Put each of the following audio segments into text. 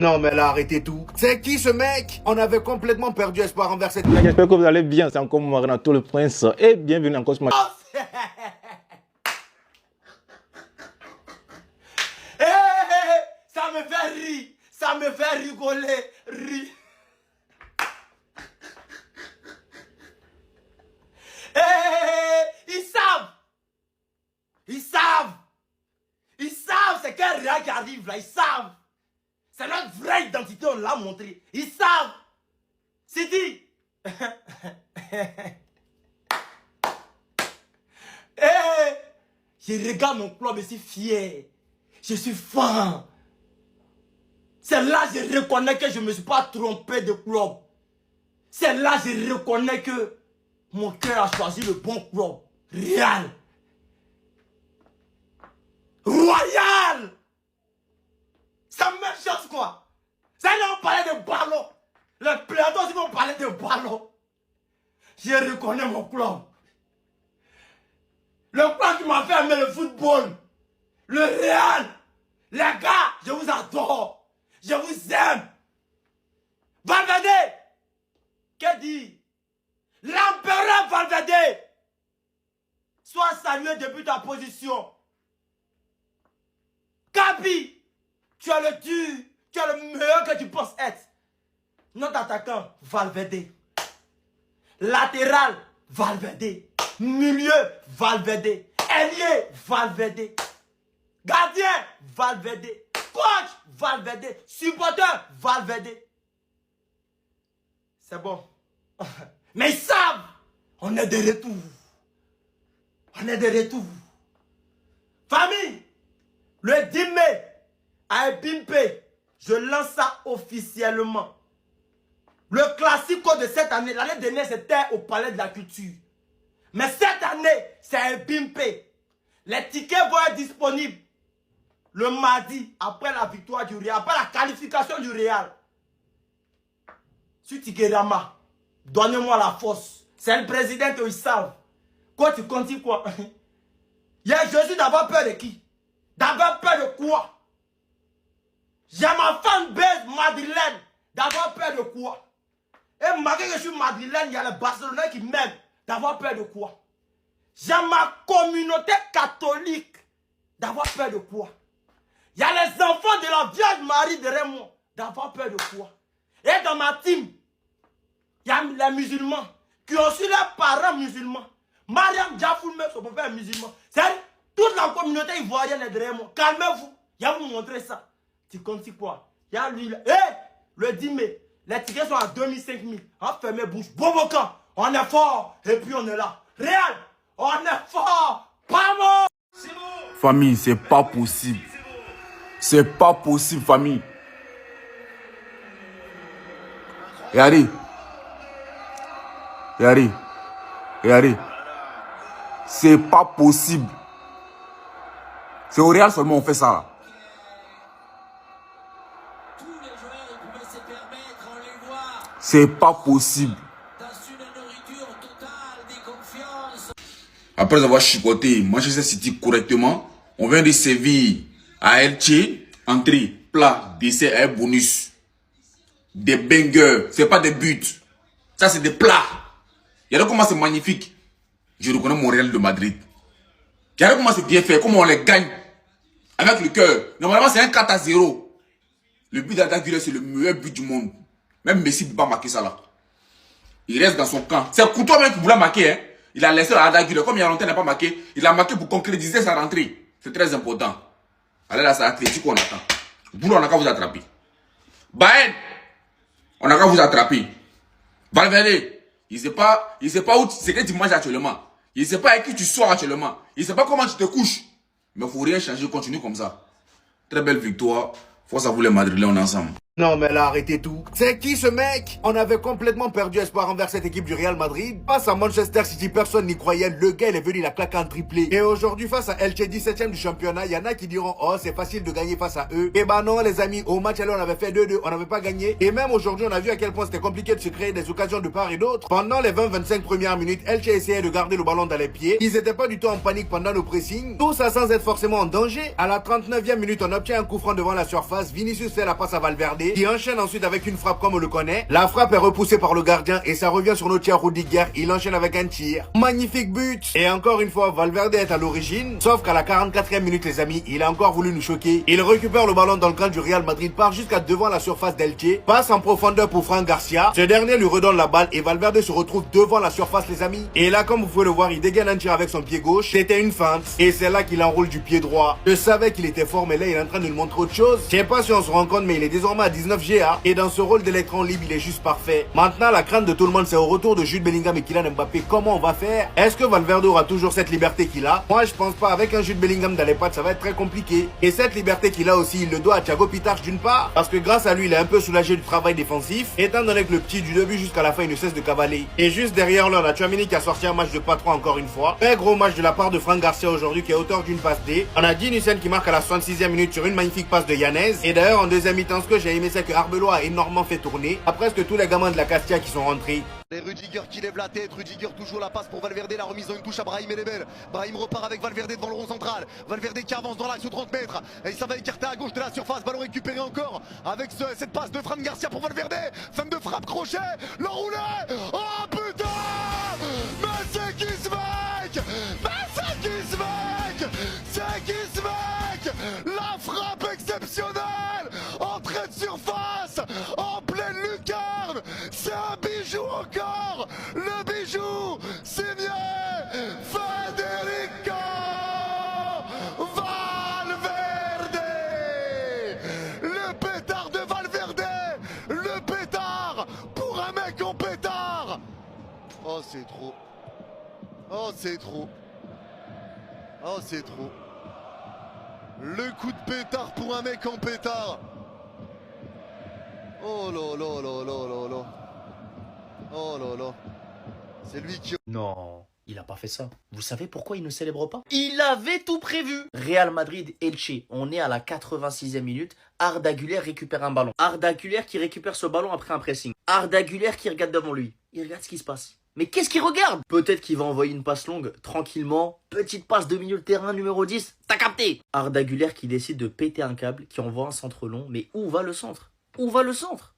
Non mais là, arrêtez tout. C'est qui ce mec? On avait complètement perdu espoir envers cette... J'espère que vous allez bien, c'est encore moi Renato le Prince et bienvenue encore sur ma... Ça me fait rire, ça me fait rigoler, rire. Ils savent, ils savent, ils savent, c'est quel réel qui arrive là, ils savent. C'est notre vraie identité, on l'a montré. Ils savent. C'est dit. Je regarde mon club et je suis fier. Je suis fan. C'est là que je reconnais que je ne me suis pas trompé de club. C'est là que je reconnais que mon cœur a choisi le bon club. Real. Royal. C'est la même chose quoi. C'est là on parlait de ballon. Les plateaux aussi vont parler de ballon. Je reconnais mon club. Le club qui m'a fait aimer le football. Le Real. Les gars, je vous adore. Je vous aime. Valverde. Que dit? L'empereur Valverde. Sois salué depuis ta position. Kaby. Tu es le dur. Tu es le meilleur que tu penses être. Notre attaquant, Valverde. Latéral, Valverde. Milieu, Valverde. Ailier, Valverde. Gardien, Valverde. Coach, Valverde. Supporter, Valverde. C'est bon. Mais ils savent. On est de retour. On est de retour. Famille, le 10 mai, à Bimpe, je lance ça officiellement. Le classico de cette année, l'année dernière c'était au Palais de la Culture. Mais cette année, c'est un Bimpe. Les tickets vont être disponibles le mardi, après la victoire du Real, après la qualification du Real. Sur Tikerama, donnez-moi la force. C'est le président que ils savent. Quoi tu continues quoi? Je suis d'avoir peur de qui? D'avoir peur de quoi? J'ai ma fanbase madrilène. D'avoir peur de quoi? Et malgré que je suis madrilène, il y a les Barcelonais qui m'aiment. D'avoir peur de quoi? J'ai ma communauté catholique. D'avoir peur de quoi? Il y a les enfants de la Vierge Marie derrière moi. D'avoir peur de quoi? Et dans ma team, il y a les musulmans qui ont su leurs parents musulmans. Mariam Diafoul même, son papa est musulman. C'est toute la communauté ivoirienne est derrière moi. Calmez-vous. Il va vous montrer ça. Tu comptes quoi? Il y a lui là. Le 10 mai, les tickets sont à 2005 000. Fermez bouche. Bobocan, on est fort. Et puis on est là. Real, on est fort. Pas mort. Famille, c'est pas possible. C'est pas possible, famille. Regardez. Regardez. Regardez. C'est pas possible. C'est au Real seulement on fait ça là. C'est pas possible. Après avoir chicoté Manchester City correctement, on vient de Séville à Elche, entrée, plat, dessert et bonus. Des bangers, c'est pas des buts. Ça c'est des plats. Regardez comment c'est magnifique. Je reconnais mon Real de Madrid. Regardez comment c'est bien fait, comment on les gagne. Avec le cœur. Normalement c'est un 4-0. Le but d'Arda Güler c'est le meilleur but du monde. Même Messi ne peut pas marquer ça là. Il reste dans son camp. C'est Courtois même qui voulait marquer. Hein. Il a laissé Arda Güler. Comme il y a longtemps il n'a pas marqué, il a marqué pour concrétiser sa rentrée. C'est très important. Allez là, c'est Atlético qu'on attend. Boulot, on n'a qu'à vous attraper. Bayern, on n'a qu'à vous attraper. Valverde, il ne sait pas où c'est que tu manges actuellement. Il ne sait pas avec qui tu sors actuellement. Il ne sait pas comment tu te couches. Mais il ne faut rien changer, continue comme ça. Très belle victoire. Force à vous les Madrilènes, on est ensemble. Non mais là, arrêtez tout. C'est qui ce mec? On avait complètement perdu espoir envers cette équipe du Real Madrid. Face à Manchester City, personne n'y croyait. Le gars, il est venu, il a claqué un triplé. Et aujourd'hui, face à Elche, 17ème du championnat, il y en a qui diront, oh, c'est facile de gagner face à eux. Et bah non, les amis, au match aller, on avait fait 2-2, on n'avait pas gagné. Et même aujourd'hui, on a vu à quel point c'était compliqué de se créer des occasions de part et d'autre. Pendant les 20-25 premières minutes, Elche essayait de garder le ballon dans les pieds. Ils étaient pas du tout en panique pendant nos pressings. Tout ça sans être forcément en danger. À la 39e minute, on obtient un coup franc devant la surface. Vinicius fait la passe à Valverde. Valverde qui enchaîne ensuite avec une frappe comme on le connaît. La frappe est repoussée par le gardien et ça revient sur notre cher Rudiger. Il enchaîne avec un tir. Magnifique but. Et encore une fois, Valverde est à l'origine. Sauf qu'à la 44e minute, les amis, il a encore voulu nous choquer. Il récupère le ballon dans le camp du Real Madrid, part jusqu'à devant la surface d'Elche, passe en profondeur pour Fran Garcia. Ce dernier lui redonne la balle et Valverde se retrouve devant la surface, les amis. Et là, comme vous pouvez le voir, il dégaine un tir avec son pied gauche. C'était une feinte. Et c'est là qu'il enroule du pied droit. Je savais qu'il était fort, mais là, il est en train de nous montrer autre chose. Je sais pas si on se rend compte, mais il est désormais à 19 GA. Et dans ce rôle d'électron libre, il est juste parfait. Maintenant, la crainte de tout le monde, c'est au retour de Jude Bellingham et Kylian Mbappé. Comment on va faire? Est-ce que Valverde aura toujours cette liberté qu'il a? Moi, je pense pas. Avec un Jude Bellingham dans les pattes, ça va être très compliqué. Et cette liberté qu'il a aussi, il le doit à Thiago Pitach d'une part, parce que grâce à lui, il est un peu soulagé du travail défensif, étant donné que le petit du début jusqu'à la fin, il ne cesse de cavaler. Et juste derrière lui, on a Tchouaméni qui a sorti un match de patron encore une fois. Très gros match de la part de Fran Garcia aujourd'hui qui est auteur d'une passe D. On a Dean Hussein qui marque à la 66e minute sur une magnifique passe de Yanez. Et d'ailleurs, en deuxième mi-temps, ce que j'ai aimé, c'est que Arbeloa a énormément fait tourner à presque tous les gamins de la Castilla qui sont rentrés. Et Rudiger qui lève la tête, Rudiger toujours la passe pour Valverde, la remise en une touche à Brahim, elle est belle. Brahim repart avec Valverde devant le rond central. Valverde qui avance dans l'axe de 30 mètres. Et ça va écarter à gauche de la surface, ballon récupéré encore avec cette passe de Fran Garcia pour Valverde. Fin de frappe, crochet, l'enroulé. Oh putain! Mais c'est qui ce mec? Mais c'est qui ce mec? C'est qui ce mec? La frappe exceptionnelle! Entrée de surface, en pleine lucarne. C'est un bijou encore. Le bijou, c'est mieux. Federico Valverde. Le pétard de Valverde. Le pétard pour un mec en pétard. Oh, c'est trop. Oh, c'est trop. Oh, c'est trop. Le coup de pétard pour un mec en pétard. Oh là là là là là là. Oh là là. C'est lui qui... Non, il a pas fait ça. Vous savez pourquoi il ne célèbre pas? Il avait tout prévu. Real Madrid, Elche. On est à la 86e minute. Arda Güler récupère un ballon. Arda Güler qui récupère ce ballon après un pressing. Arda Güler qui regarde devant lui. Il regarde ce qui se passe. Mais qu'est-ce qu'il regarde? Peut-être qu'il va envoyer une passe longue, tranquillement. Petite passe de milieu de terrain, numéro 10. T'as capté? Arda Güler qui décide de péter un câble, qui envoie un centre long. Mais où va le centre? Où va le centre?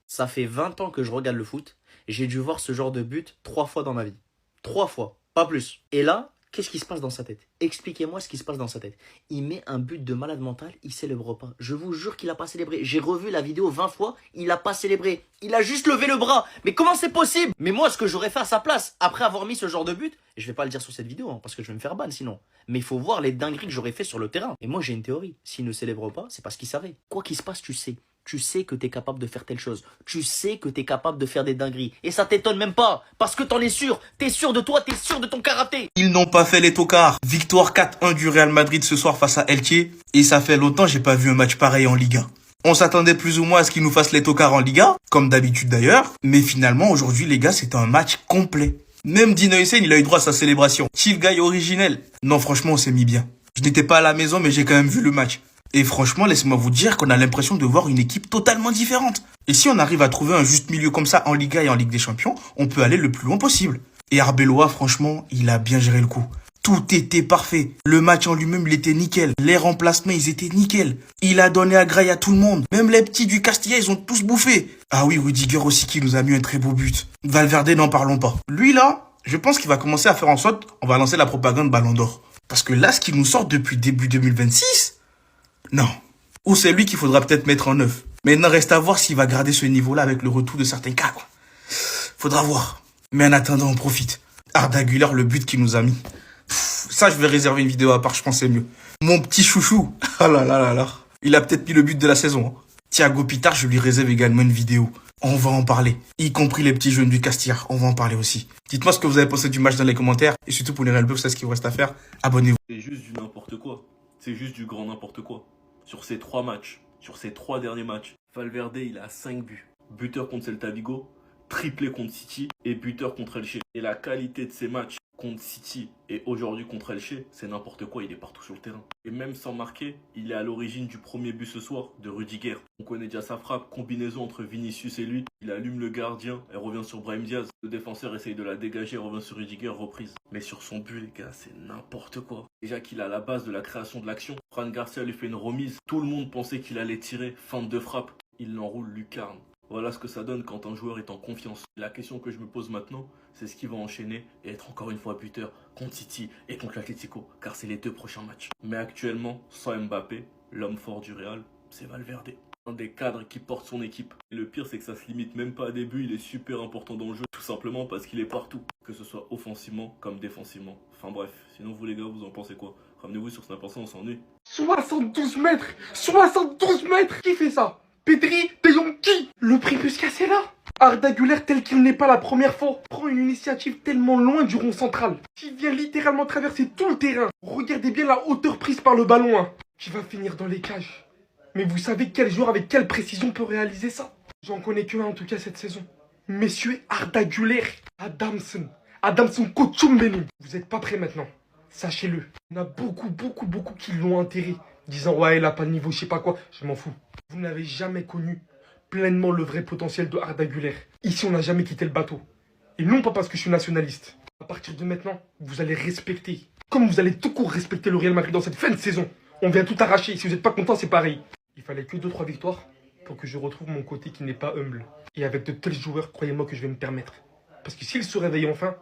Ça fait 20 ans que je regarde le foot. J'ai dû voir ce genre de but 3 fois dans ma vie. 3 fois, pas plus. Et là, qu'est-ce qui se passe dans sa tête? Expliquez-moi ce qui se passe dans sa tête. Il met un but de malade mental, il célèbre pas. Je vous jure qu'il a pas célébré. J'ai revu la vidéo 20 fois, il a pas célébré. Il a juste levé le bras. Mais comment c'est possible? Mais moi, ce que j'aurais fait à sa place, après avoir mis ce genre de but, et je vais pas le dire sur cette vidéo, hein, parce que je vais me faire ban sinon. Mais il faut voir les dingueries que j'aurais fait sur le terrain. Et moi, j'ai une théorie. S'il ne célèbre pas, c'est parce qu'il savait. Quoi qu'il se passe, tu sais. Tu sais que t'es capable de faire telle chose. Tu sais que t'es capable de faire des dingueries. Et ça t'étonne même pas. Parce que t'en es sûr. T'es sûr de toi, t'es sûr de ton karaté. Ils n'ont pas fait les tocards. Victoire 4-1 du Real Madrid ce soir face à Elche. Et ça fait longtemps que j'ai pas vu un match pareil en Ligue 1. On s'attendait plus ou moins à ce qu'ils nous fassent les tocards en Liga, comme d'habitude d'ailleurs. Mais finalement, aujourd'hui, les gars, c'était un match complet. Même Dean Hussein, il a eu droit à sa célébration. Chill guy originel. Non, franchement, on s'est mis bien. Je n'étais pas à la maison, mais j'ai quand même vu le match. Et franchement, laissez-moi vous dire qu'on a l'impression de voir une équipe totalement différente. Et si on arrive à trouver un juste milieu comme ça en Liga et en Ligue des Champions, on peut aller le plus loin possible. Et Arbeloa, franchement, il a bien géré le coup. Tout était parfait. Le match en lui-même, il était nickel. Les remplacements, ils étaient nickel. Il a donné à graille à tout le monde. Même les petits du Castilla, ils ont tous bouffé. Ah oui, Rudiger aussi qui nous a mis un très beau but. Valverde, n'en parlons pas. Lui là, je pense qu'il va commencer à faire en sorte, on va lancer la propagande Ballon d'Or. Parce que là, ce qu'il nous sort depuis début 2026... Non. Ou c'est lui qu'il faudra peut-être mettre en œuvre. Maintenant, reste à voir s'il va garder ce niveau-là avec le retour de certains cas, quoi. Faudra voir. Mais en attendant, on profite. Arda Güler, le but qu'il nous a mis. Ça, je vais réserver une vidéo à part, je pense que c'est mieux. Mon petit chouchou. Ah là là là là. Il a peut-être mis le but de la saison. Hein. Thiago Pitach, je lui réserve également une vidéo. On va en parler. Y compris les petits jeunes du Castilla. On va en parler aussi. Dites-moi ce que vous avez pensé du match dans les commentaires. Et surtout pour les Real Bleu, c'est ce qu'il vous reste à faire. Abonnez-vous. C'est juste du n'importe quoi. C'est juste du grand n'importe quoi. Sur ces 3 matchs, sur ces 3 derniers matchs, Valverde, il a 5 buts. Buteur contre Celta Vigo, triplé contre City et buteur contre Elche. Et la qualité de ces matchs contre City et aujourd'hui contre Elche, c'est n'importe quoi, il est partout sur le terrain. Et même sans marquer, il est à l'origine du premier but ce soir de Rudiger. On connaît déjà sa frappe, combinaison entre Vinicius et lui. Il allume le gardien, elle revient sur Brahim Diaz. Le défenseur essaye de la dégager, elle revient sur Rudiger, reprise. Mais sur son but, les gars, c'est n'importe quoi. Déjà qu'il est à la base de la création de l'action. Fran Garcia lui fait une remise. Tout le monde pensait qu'il allait tirer, feinte de frappe. Il l'enroule lucarne. Voilà ce que ça donne quand un joueur est en confiance. La question que je me pose maintenant, c'est ce qui va enchaîner et être encore une fois buteur contre City et contre l'Atlético, car c'est les 2 prochains matchs. Mais actuellement, sans Mbappé, l'homme fort du Real, c'est Valverde. Un des cadres qui porte son équipe. Et le pire, c'est que ça se limite même pas à des buts, il est super important dans le jeu, tout simplement parce qu'il est partout. Que ce soit offensivement comme défensivement. Enfin bref, sinon vous les gars, vous en pensez quoi? Ramenez-vous sur Snap, on s'ennuie. 72 mètres 72 mètres. Qui fait ça? Pedri, De Jong, qui? Le prix peut se casser là. Arda Güler, tel qu'il n'est pas la première fois, prend une initiative tellement loin du rond central, qui vient littéralement traverser tout le terrain. Regardez bien la hauteur prise par le ballon, hein, qui va finir dans les cages. Mais vous savez quel joueur avec quelle précision peut réaliser ça? J'en connais que un en tout cas cette saison. Messieurs Arda Güler, Adamson Kochumbenim. Vous êtes pas prêts maintenant, sachez-le. On a beaucoup qui l'ont enterré, disant ouais il a pas le niveau, je sais pas quoi, je m'en fous. Vous n'avez jamais connu pleinement le vrai potentiel de Arda Güler. Ici on n'a jamais quitté le bateau. Et non pas parce que je suis nationaliste. À partir de maintenant, vous allez respecter, comme vous allez tout court respecter le Real Madrid dans cette fin de saison. On vient tout arracher, si vous n'êtes pas content c'est pareil. Il fallait que 2-3 victoires pour que je retrouve mon côté qui n'est pas humble. Et avec de tels joueurs, croyez-moi que je vais me permettre. Parce que s'ils se réveillent enfin,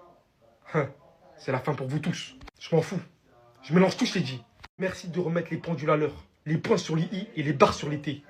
c'est la fin pour vous tous. Je m'en fous. Je mélange tout, je t'ai dit. Merci de remettre les pendules à l'heure. Les points sur les i et les barres sur les t.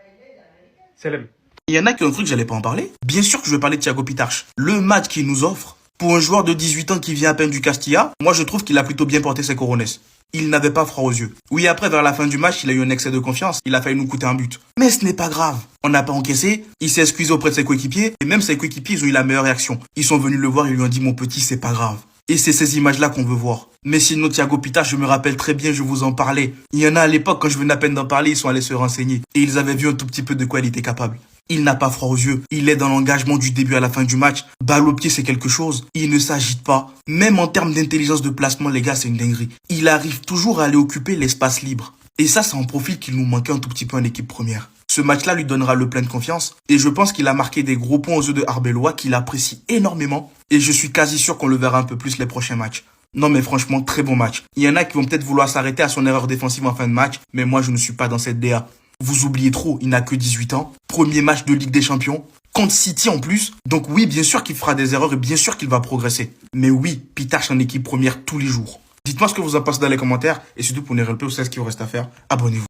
Salam. Il y en a qui ont cru que j'allais pas en parler. Bien sûr que je vais parler de Thiago Pitarch. Le match qu'il nous offre, pour un joueur de 18 ans qui vient à peine du Castilla, moi je trouve qu'il a plutôt bien porté ses couronnes. Il n'avait pas froid aux yeux. Oui, après, vers la fin du match, il a eu un excès de confiance. Il a failli nous coûter un but. Mais ce n'est pas grave. On n'a pas encaissé. Il s'est excusé auprès de ses coéquipiers. Et même ses coéquipiers, ils ont eu la meilleure réaction. Ils sont venus le voir et lui ont dit, mon petit, c'est pas grave. Et c'est ces images-là qu'on veut voir. Mais sinon, Thiago Pitarch, je me rappelle très bien, je vous en parlais. Il y en a à l'époque, quand je venais à peine d'en parler, ils sont allés se renseigner. Et ils avaient vu un tout petit peu de quoi il était capable. Il n'a pas froid aux yeux. Il est dans l'engagement du début à la fin du match. Balle au pied, c'est quelque chose. Il ne s'agite pas. Même en termes d'intelligence de placement, les gars, c'est une dinguerie. Il arrive toujours à aller occuper l'espace libre. Et ça, c'est un profil qu'il nous manquait un tout petit peu en équipe première. Ce match-là lui donnera le plein de confiance. Et je pense qu'il a marqué des gros points aux yeux de Arbeloa qu'il apprécie énormément. Et je suis quasi sûr qu'on le verra un peu plus les prochains matchs. Non mais franchement, très bon match. Il y en a qui vont peut-être vouloir s'arrêter à son erreur défensive en fin de match. Mais moi, je ne suis pas dans cette DA. Vous oubliez trop, il n'a que 18 ans. Premier match de Ligue des Champions. Contre City en plus. Donc oui, bien sûr qu'il fera des erreurs et bien sûr qu'il va progresser. Mais oui, Pitarch en équipe première tous les jours. Dites-moi ce que vous en pensez dans les commentaires. Et surtout pour ne rien plus, vous savez ce qu'il vous reste à faire. Abonnez-vous.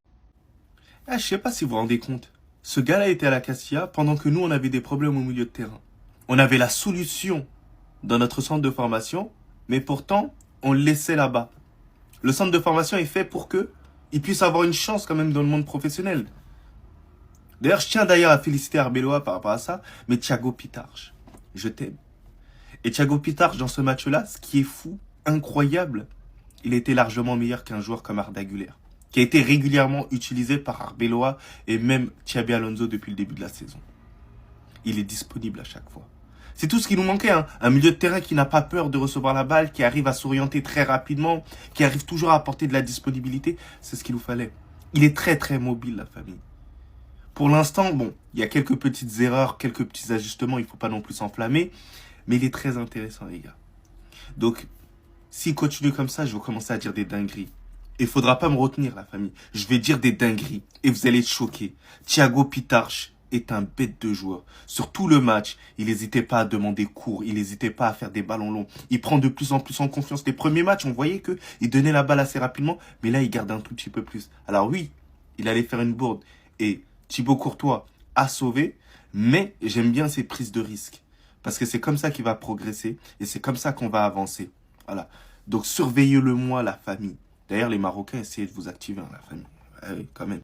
Je sais pas si vous vous rendez compte. Ce gars-là était à la Castilla pendant que nous, on avait des problèmes au milieu de terrain. On avait la solution dans notre centre de formation. Mais pourtant, on le laissait là-bas. Le centre de formation est fait pour que il puisse avoir une chance quand même dans le monde professionnel. D'ailleurs, je tiens d'ailleurs à féliciter Arbeloa par rapport à ça, mais Thiago Pitarch, je t'aime. Et Thiago Pitarch, dans ce match-là, ce qui est fou, incroyable, il était largement meilleur qu'un joueur comme Arda Güler, qui a été régulièrement utilisé par Arbeloa et même Xabi Alonso depuis le début de la saison. Il est disponible à chaque fois. C'est tout ce qui nous manquait, hein. Un milieu de terrain qui n'a pas peur de recevoir la balle, qui arrive à s'orienter très rapidement, qui arrive toujours à apporter de la disponibilité. C'est ce qu'il nous fallait. Il est très mobile, la famille. Pour l'instant, bon, il y a quelques petites erreurs, quelques petits ajustements, il ne faut pas non plus s'enflammer, mais il est très intéressant, les gars. Donc, s'il continue comme ça, je vais commencer à dire des dingueries. Il ne faudra pas me retenir, la famille. Je vais dire des dingueries et vous allez être choqués. Thiago Pitarch est un bête de joueur. Sur tout le match, il n'hésitait pas à demander court, il n'hésitait pas à faire des ballons longs. Il prend de plus en plus en confiance. Les premiers matchs, on voyait qu'il donnait la balle assez rapidement, mais là, il garde un tout petit peu plus. Alors oui, il allait faire une bourde et Thibaut Courtois a sauvé, mais j'aime bien ses prises de risque. Parce que c'est comme ça qu'il va progresser et c'est comme ça qu'on va avancer. Voilà. Donc surveillez-le moi, la famille. D'ailleurs, les Marocains, essayez de vous activer, hein, la famille. Ah oui, quand même.